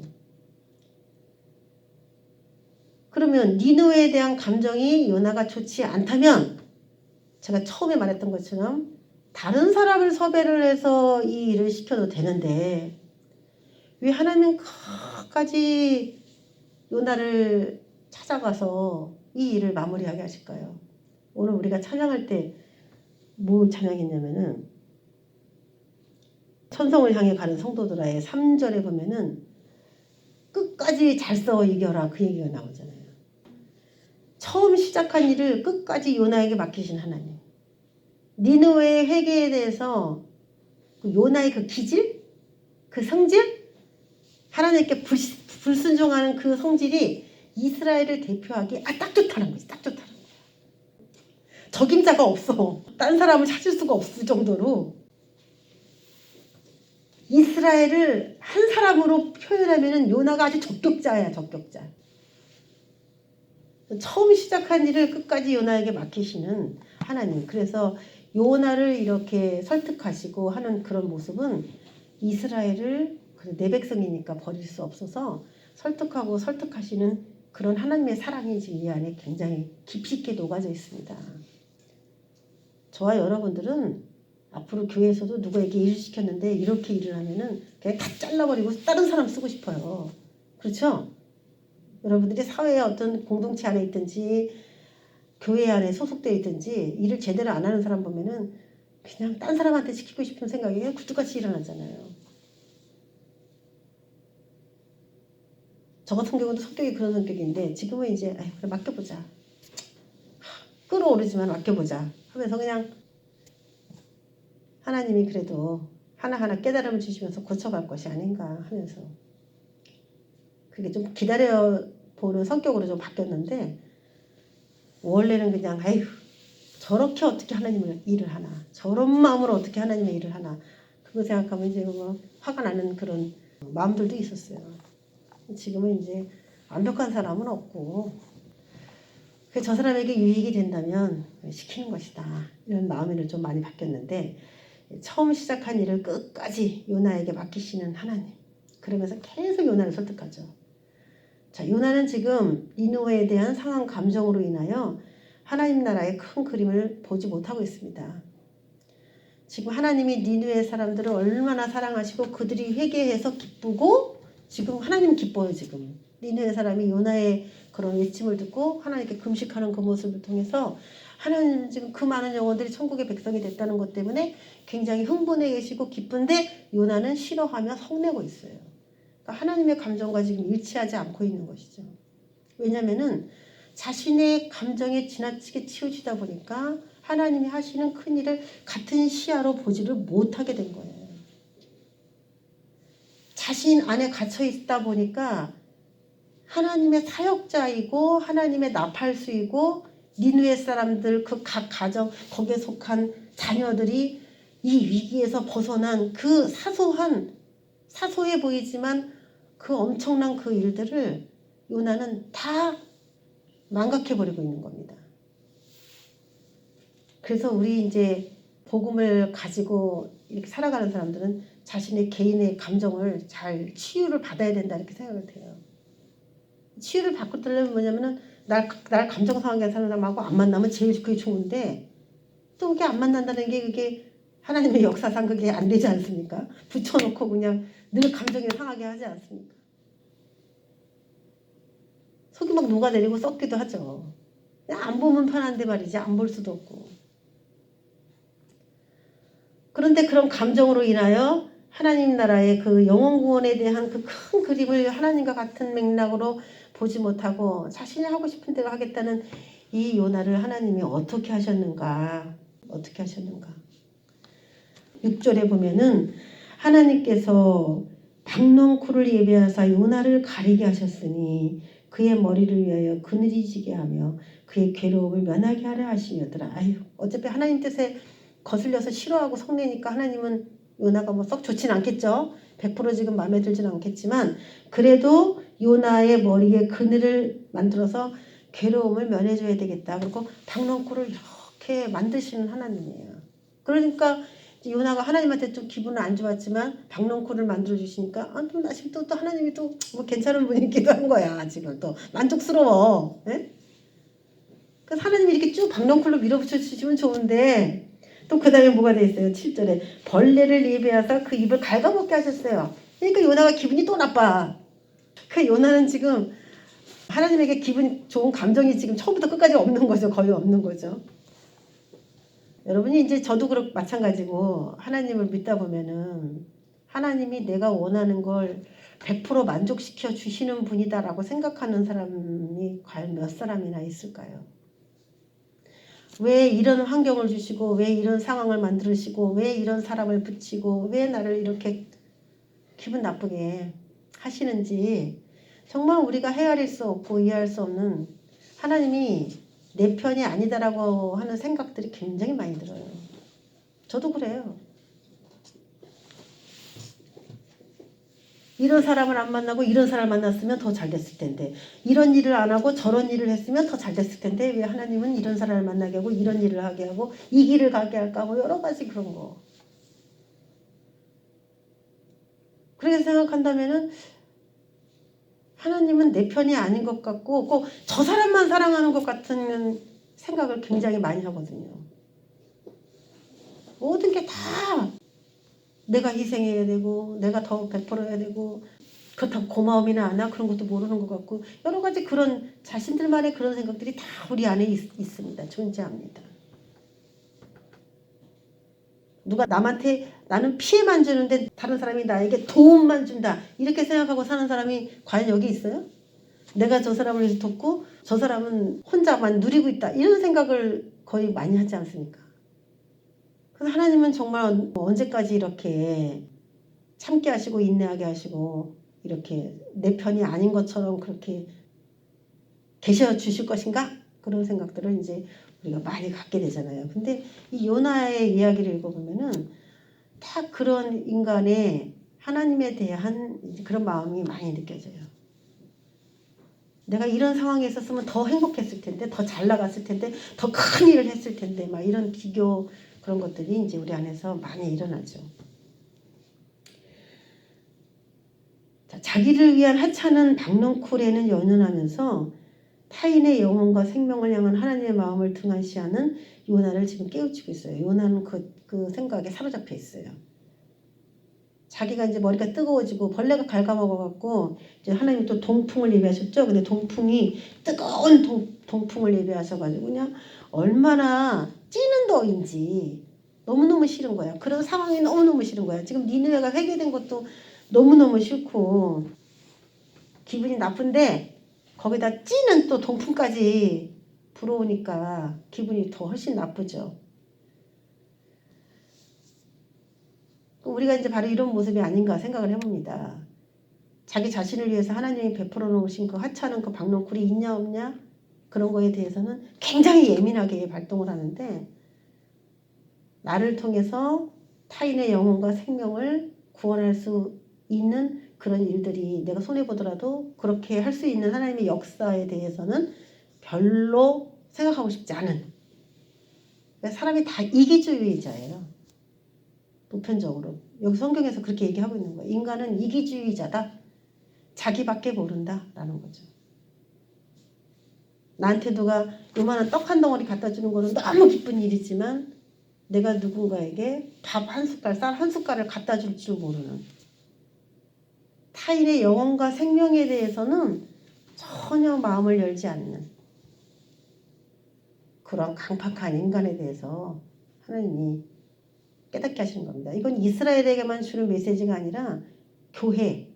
그러면 니느웨에 대한 감정이 요나가 좋지 않다면 제가 처음에 말했던 것처럼 다른 사람을 섭외를 해서 이 일을 시켜도 되는데 왜 하나님 끝까지 요나를 찾아가서 이 일을 마무리하게 하실까요? 오늘 우리가 찬양할 때 뭘 찬양했냐면은 천성을 향해 가는 성도들아의 3절에 보면은 끝까지 잘 싸워 이겨라 그 얘기가 나오잖아요. 처음 시작한 일을 끝까지 요나에게 맡기신 하나님. 니느웨의 회개에 대해서 그 요나의 그 기질, 그 성질, 하나님께 불순종하는 그 성질이 이스라엘을 대표하기 딱 좋다는 거지. 딱 좋다는 거야. 적임자가 없어. 딴 사람을 찾을 수가 없을 정도로 이스라엘을 한 사람으로 표현하면 요나가 아주 적격자야. 적격자. 처음 시작한 일을 끝까지 요나에게 맡기시는 하나님. 그래서 요나를 이렇게 설득하시고 하는 그런 모습은 이스라엘을 내 백성이니까 버릴 수 없어서 설득하고 설득하시는 그런 하나님의 사랑이 지금 이 안에 굉장히 깊이 있게 녹아져 있습니다. 저와 여러분들은 앞으로 교회에서도 누구에게 일을 시켰는데 이렇게 일을 하면은 그냥 다 잘라버리고 다른 사람 쓰고 싶어요. 그렇죠? 여러분들이 사회에 어떤 공동체 안에 있든지 교회 안에 소속되어 있든지 일을 제대로 안 하는 사람 보면은 그냥 딴 사람한테 시키고 싶은 생각이 그냥 굴뚝같이 일어나잖아요. 저 같은 경우도 성격이 그런 성격인데 지금은 이제 그래 맡겨보자. 끌어오르지만 맡겨보자 하면서 그냥 하나님이 그래도 하나하나 깨달음을 주시면서 고쳐갈 것이 아닌가 하면서 그게 좀 기다려보는 성격으로 좀 바뀌었는데 원래는 그냥 아휴 저렇게 어떻게 하나님을 일을 하나 저런 마음으로 어떻게 하나님의 일을 하나 그거 생각하면 이제 뭐 화가 나는 그런 마음들도 있었어요. 지금은 이제 완벽한 사람은 없고 저 사람에게 유익이 된다면 시키는 것이다 이런 마음이 좀 많이 바뀌었는데 처음 시작한 일을 끝까지 요나에게 맡기시는 하나님 그러면서 계속 요나를 설득하죠. 자, 요나는 지금 니느웨에 대한 상한 감정으로 인하여 하나님 나라의 큰 그림을 보지 못하고 있습니다. 지금 하나님이 니느웨 사람들을 얼마나 사랑하시고 그들이 회개해서 기쁘고 지금 하나님 기뻐요. 지금 니느웨 사람이 요나의 그런 외침을 듣고 하나님께 금식하는 그 모습을 통해서 하나님 지금 그 많은 영혼들이 천국의 백성이 됐다는 것 때문에 굉장히 흥분해 계시고 기쁜데 요나는 싫어하며 성내고 있어요. 그러니까 하나님의 감정과 지금 일치하지 않고 있는 것이죠. 왜냐하면은 자신의 감정에 지나치게 치우치다 보니까 하나님이 하시는 큰 일을 같은 시야로 보지를 못하게 된 거예요. 자신 안에 갇혀 있다 보니까 하나님의 사역자이고 하나님의 나팔수이고 니느웨 사람들 그 각 가정 거기에 속한 자녀들이 이 위기에서 벗어난 그 사소해 보이지만 그 엄청난 그 일들을 요나는 다 망각해버리고 있는 겁니다. 그래서 우리 이제 복음을 가지고 이렇게 살아가는 사람들은 자신의 개인의 감정을 잘 치유를 받아야 된다 이렇게 생각을 해요. 치유를 받고들려면 뭐냐면은 날 감정 상하게 사는 사람하고 안 만나면 제일 그게 좋은데 또 그게 안 만난다는 게 그게 하나님의 역사상 그게 안 되지 않습니까? 붙여놓고 그냥 늘 감정이 상하게 하지 않습니까? 속이 막 녹아내리고 썩기도 하죠. 안 보면 편한데 말이지 안 볼 수도 없고. 그런데 그런 감정으로 인하여 하나님 나라의 그 영원 구원에 대한 그 큰 그림을 하나님과 같은 맥락으로 보지 못하고 자신이 하고 싶은 대로 하겠다는 이 요나를 하나님이 어떻게 하셨는가? 어떻게 하셨는가? 6절에 보면은 하나님께서 박넝쿨을 예비하사 요나를 가리게 하셨으니 그의 머리를 위하여 그늘이 지게 하며 그의 괴로움을 면하게 하려 하시며더라. 아유, 어차피 하나님 뜻에 거슬려서 싫어하고 성내니까 하나님은 요나가 뭐 썩 좋진 않겠죠. 100% 지금 마음에 들진 않겠지만 그래도 요나의 머리에 그늘을 만들어서 괴로움을 면해줘야 되겠다. 그리고 박넝쿨을 이렇게 만드시는 하나님이에요. 그러니까 요나가 하나님한테 좀 기분은 안 좋았지만 박넝쿨을 만들어 주시니까 또 지금 또 하나님이 또 뭐 괜찮은 분이기도 한 거야. 지금 또 만족스러워. 예? 그래서 하나님이 이렇게 쭉 박넝쿨로 밀어붙여 주시면 좋은데 또 그 다음에 뭐가 돼 있어요? 7절에 벌레를 예비하사 그 입을 갉아먹게 하셨어요. 그러니까 요나가 기분이 또 나빠. 그 요나는 지금 하나님에게 기분 좋은 감정이 지금 처음부터 끝까지 없는 거죠. 거의 없는 거죠. 여러분이 이제 저도 그렇고 마찬가지고 하나님을 믿다 보면은 하나님이 내가 원하는 걸 100% 만족시켜 주시는 분이다라고 생각하는 사람이 과연 몇 사람이나 있을까요? 왜 이런 환경을 주시고 왜 이런 상황을 만드시고 왜 이런 사람을 붙이고 왜 나를 이렇게 기분 나쁘게 하시는지 정말 우리가 헤아릴 수 없고 이해할 수 없는 하나님이 내 편이 아니다라고 하는 생각들이 굉장히 많이 들어요. 저도 그래요. 이런 사람을 안 만나고 이런 사람을 만났으면 더 잘 됐을 텐데 이런 일을 안 하고 저런 일을 했으면 더 잘 됐을 텐데 왜 하나님은 이런 사람을 만나게 하고 이런 일을 하게 하고 이 길을 가게 할까 하고 여러 가지 그런 거. 그렇게 생각한다면은 하나님은 내 편이 아닌 것 같고 꼭 저 사람만 사랑하는 것 같은 생각을 굉장히 많이 하거든요. 모든 게 다 내가 희생해야 되고 내가 더 베풀어야 되고 그렇다고 고마움이나 안 하나 그런 것도 모르는 것 같고 여러 가지 그런 자신들만의 그런 생각들이 다 우리 안에 있습니다. 존재합니다. 누가 남한테 나는 피해만 주는데 다른 사람이 나에게 도움만 준다 이렇게 생각하고 사는 사람이 과연 여기 있어요? 내가 저 사람을 위해서 돕고 저 사람은 혼자만 누리고 있다 이런 생각을 거의 많이 하지 않습니까? 그래서 하나님은 정말 언제까지 이렇게 참게 하시고 인내하게 하시고 이렇게 내 편이 아닌 것처럼 그렇게 계셔 주실 것인가? 그런 생각들을 이제 우리가 많이 갖게 되잖아요. 근데 이 요나의 이야기를 읽어보면은 다 그런 인간의 하나님에 대한 그런 마음이 많이 느껴져요. 내가 이런 상황에 있었으면 더 행복했을 텐데, 더 잘 나갔을 텐데, 더 큰 일을 했을 텐데, 막 이런 비교 그런 것들이 이제 우리 안에서 많이 일어나죠. 자, 자기를 위한 하찮은 박넝쿨에는 연연하면서 타인의 영혼과 생명을 향한 하나님의 마음을 등한시하는 요나를 지금 깨우치고 있어요. 요나는 그 생각에 사로잡혀 있어요. 자기가 이제 머리가 뜨거워지고 벌레가 갉아먹어갖고 이제 하나님 또 동풍을 예비하셨죠. 근데 동풍이 뜨거운 동풍을 예비하셔가지고 그냥 얼마나 찌는 더인지 너무너무 싫은 거야. 그런 상황이 너무너무 싫은 거야. 지금 니느웨가 회개된 것도 너무너무 싫고 기분이 나쁜데 거기다 찌는 또 동풍까지 불어오니까 기분이 더 훨씬 나쁘죠. 우리가 이제 바로 이런 모습이 아닌가 생각을 해봅니다. 자기 자신을 위해서 하나님이 베풀어 놓으신 그 하찮은 그 박넝쿨이 있냐 없냐 그런 거에 대해서는 굉장히 예민하게 발동을 하는데 나를 통해서 타인의 영혼과 생명을 구원할 수 있는 그런 일들이 내가 손해보더라도 그렇게 할 수 있는 하나님의 역사에 대해서는 별로 생각하고 싶지 않은 사람이 다 이기주의자예요. 보편적으로 여기 성경에서 그렇게 얘기하고 있는 거예요. 인간은 이기주의자다. 자기밖에 모른다라는 거죠. 나한테 누가 요만한 떡 한 덩어리 갖다 주는 거는 너무 기쁜 일이지만 내가 누군가에게 밥 한 숟갈, 쌀 한 숟갈을 갖다 줄 줄 모르는 타인의 영혼과 생명에 대해서는 전혀 마음을 열지 않는 그런 강팍한 인간에 대해서 하나님이 깨닫게 하시는 겁니다. 이건 이스라엘에게만 주는 메시지가 아니라 교회,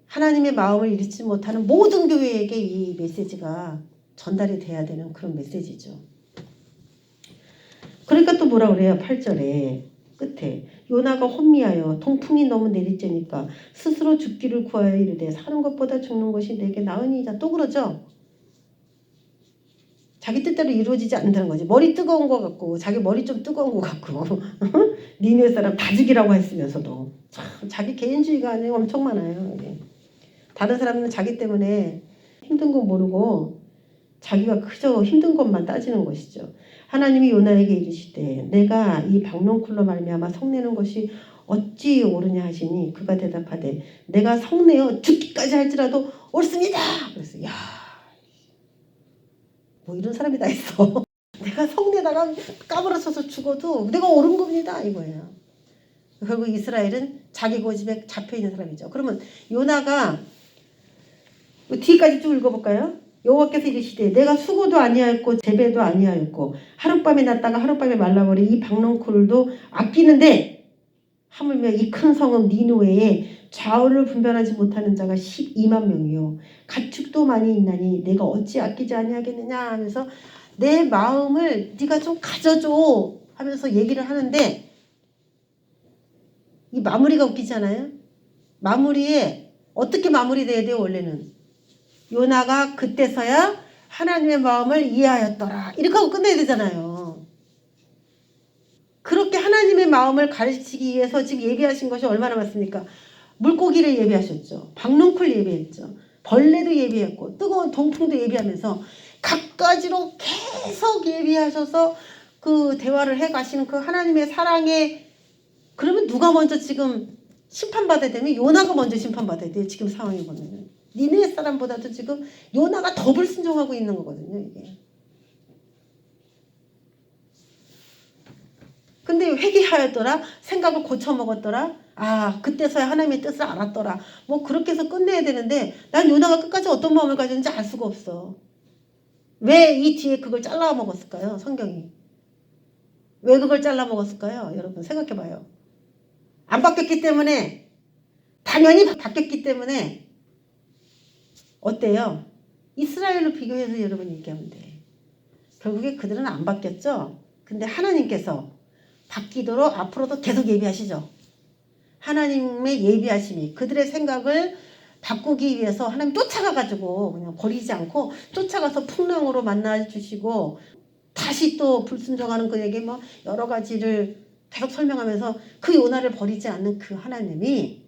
하나님의 마음을 잃지 못하는 모든 교회에게 이 메시지가 전달이 돼야 되는 그런 메시지죠. 그러니까 또 뭐라 그래요? 8절에 끝에 요나가 혼미하여 통풍이 너무 내리쬐니까 스스로 죽기를 구하여 이르되 사는 것보다 죽는 것이 내게 나으니이다. 또 그러죠. 자기 뜻대로 이루어지지 않는다는 거지. 머리 뜨거운 것 같고 자기 머리 좀 뜨거운 것 같고 니네 사람 다 죽이라고 했으면서도 참 자기 개인주의가 아니고 엄청 많아요. 다른 사람은 자기 때문에 힘든 거 모르고 자기가 그저 힘든 것만 따지는 것이죠. 하나님이 요나에게 이르시되 내가 이 박넝쿨로 말미암아 성내는 것이 어찌 옳으냐 하시니 그가 대답하되 내가 성내어 죽기까지 할지라도 옳습니다. 그래서 야, 뭐 이런 사람이 다 있어. 내가 성내다가 까불어서서 죽어도 내가 옳은 겁니다 이거예요. 결국 이스라엘은 자기 고집에 잡혀있는 사람이죠. 그러면 요나가 뒤까지 쭉 읽어볼까요? 여호와께서 이르시되 내가 수고도 아니하였고 재배도 아니하였고 하룻밤에 났다가 하룻밤에 말라버린 이 박넝쿨도 아끼는데 하물며 이 큰 성읍 니느웨에 좌우를 분별하지 못하는 자가 12만 명이요 가축도 많이 있나니 내가 어찌 아끼지 아니하겠느냐 하면서 내 마음을 네가 좀 가져줘 하면서 얘기를 하는데 이 마무리가 웃기잖아요. 마무리에 어떻게 마무리돼야 돼요? 원래는 요나가 그때서야 하나님의 마음을 이해하였더라 이렇게 하고 끝내야 되잖아요. 그렇게 하나님의 마음을 가르치기 위해서 지금 예비하신 것이 얼마나 많습니까? 물고기를 예비하셨죠. 박넝쿨 예비했죠. 벌레도 예비했고 뜨거운 동풍도 예비하면서 갖가지로 계속 예비하셔서 그 대화를 해가시는 그 하나님의 사랑에 그러면 누가 먼저 지금 심판받아야 되면 요나가 먼저 심판받아야 돼요. 지금 상황이 보면 니네 사람보다도 지금 요나가 더 불순종하고 있는 거거든요. 이게. 근데 회개하였더라. 생각을 고쳐먹었더라. 아 그때서야 하나님의 뜻을 알았더라. 뭐 그렇게 해서 끝내야 되는데 난 요나가 끝까지 어떤 마음을 가졌는지 알 수가 없어. 왜 이 뒤에 그걸 잘라 먹었을까요? 성경이. 왜 그걸 잘라 먹었을까요? 여러분 생각해봐요. 안 바뀌었기 때문에 당연히 바뀌었기 때문에 어때요? 이스라엘로 비교해서 여러분 얘기하면 돼. 결국에 그들은 안 바뀌었죠. 근데 하나님께서 바뀌도록 앞으로도 계속 예비하시죠. 하나님의 예비하심이 그들의 생각을 바꾸기 위해서 하나님 쫓아가가지고 그냥 버리지 않고 쫓아가서 풍랑으로 만나주시고 다시 또 불순종하는 그에게 뭐 여러 가지를 계속 설명하면서 그 요나를 버리지 않는 그 하나님이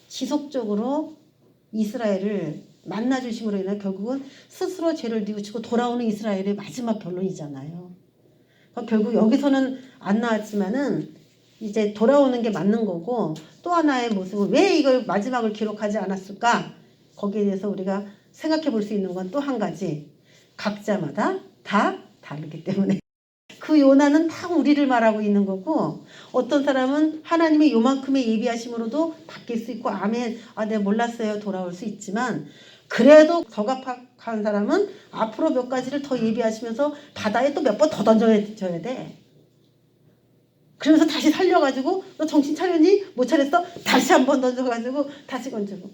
지속적으로 이스라엘을 만나주심으로 인해 결국은 스스로 죄를 뉘우치고 돌아오는 이스라엘의 마지막 결론이잖아요. 결국 여기서는 안 나왔지만은 이제 돌아오는 게 맞는 거고 또 하나의 모습은 왜 이걸 마지막을 기록하지 않았을까? 거기에 대해서 우리가 생각해 볼 수 있는 건 또 한 가지. 각자마다 다 다르기 때문에 그 요나는 다 우리를 말하고 있는 거고 어떤 사람은 하나님의 요만큼의 예비하심으로도 바뀔 수 있고 아멘 내가 몰랐어요 돌아올 수 있지만 그래도 적합한 사람은 앞으로 몇 가지를 더 예비하시면서 바다에 또 몇 번 더 던져야 돼. 그러면서 다시 살려가지고 너 정신 차렸니? 못 차렸어? 다시 한 번 던져가지고 다시 건지고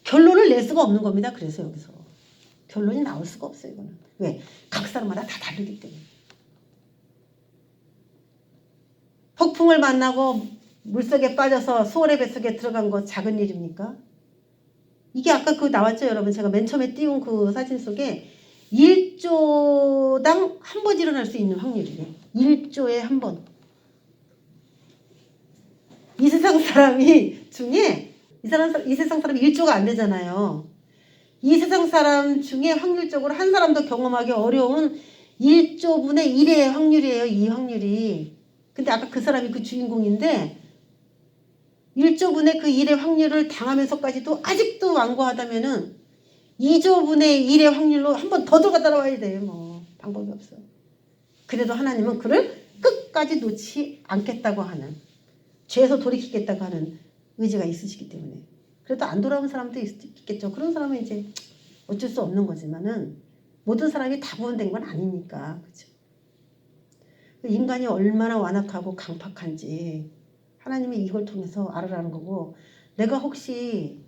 결론을 낼 수가 없는 겁니다. 그래서 여기서 결론이 나올 수가 없어요. 이거는 왜? 각 사람마다 다 다르기 때문에 폭풍을 만나고 물속에 빠져서 수월의 뱃속에 들어간 거 작은 일입니까? 이게 아까 그 나왔죠 여러분. 제가 맨 처음에 띄운 그 사진 속에 1조당 한 번 일어날 수 있는 확률이에요. 1조에 한 번. 이 세상 사람이 중에 이 세상 사람이 1조가 안 되잖아요. 이 세상 사람 중에 확률적으로 한 사람도 경험하기 어려운 1조분의 1의 확률이에요. 이 확률이. 근데 아까 그 사람이 그 주인공인데 1조분의 그 1의 확률을 당하면서까지도 아직도 완고하다면은 2조분의 1의 확률로 한 번 더 들어갔다 나와야 돼요. 뭐 방법이 없어. 그래도 하나님은 그를 끝까지 놓지 않겠다고 하는 죄에서 돌이키겠다고 하는 의지가 있으시기 때문에 그래도 안 돌아온 사람도 있겠죠. 그런 사람은 이제 어쩔 수 없는 거지만은 모든 사람이 다 구원된 건 아니니까 그렇죠. 인간이 얼마나 완악하고 강팍한지 하나님이 이걸 통해서 알으라는 거고 내가 혹시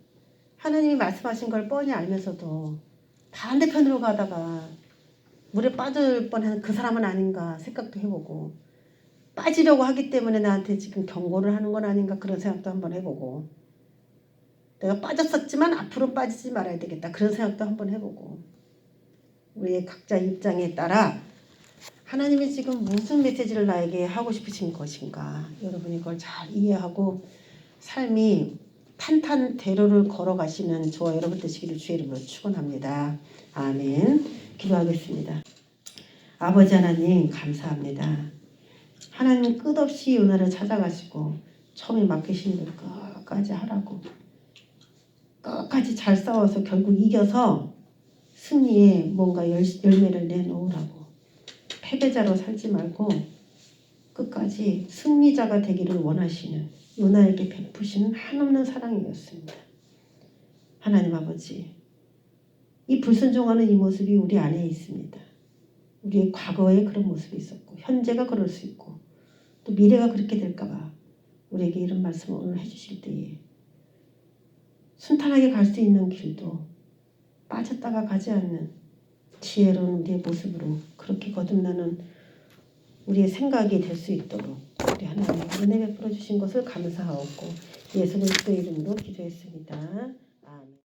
하나님이 말씀하신 걸 뻔히 알면서도 반대편으로 가다가 물에 빠질 뻔한 그 사람은 아닌가 생각도 해보고 빠지려고 하기 때문에 나한테 지금 경고를 하는 건 아닌가 그런 생각도 한번 해보고 내가 빠졌었지만 앞으로 빠지지 말아야 되겠다 그런 생각도 한번 해보고 우리의 각자 입장에 따라 하나님이 지금 무슨 메시지를 나에게 하고 싶으신 것인가 여러분이 그걸 잘 이해하고 삶이 탄탄대로를 걸어가시는 저와 여러분 되시기를 주의 이름으로 축원합니다. 아멘. 기도하겠습니다. 아버지 하나님 감사합니다. 하나님 끝없이 요나를 찾아가시고 처음에 맡기신 일 끝까지 하라고 끝까지 잘 싸워서 결국 이겨서 승리에 뭔가 열매를 내놓으라고 패배자로 살지 말고 끝까지 승리자가 되기를 원하시는 요나에게 베푸시는 한없는 사랑이었습니다. 하나님 아버지 이 불순종하는 이 모습이 우리 안에 있습니다. 우리의 과거에 그런 모습이 있었고 현재가 그럴 수 있고 또 미래가 그렇게 될까봐 우리에게 이런 말씀을 오늘 해주실 때에 순탄하게 갈 수 있는 길도 빠졌다가 가지 않는 지혜로운 우리의 모습으로 그렇게 거듭나는 우리의 생각이 될 수 있도록 우리 하나님 은혜 베풀어 주신 것을 감사하고 예수 그리스도의 이름으로 기도했습니다.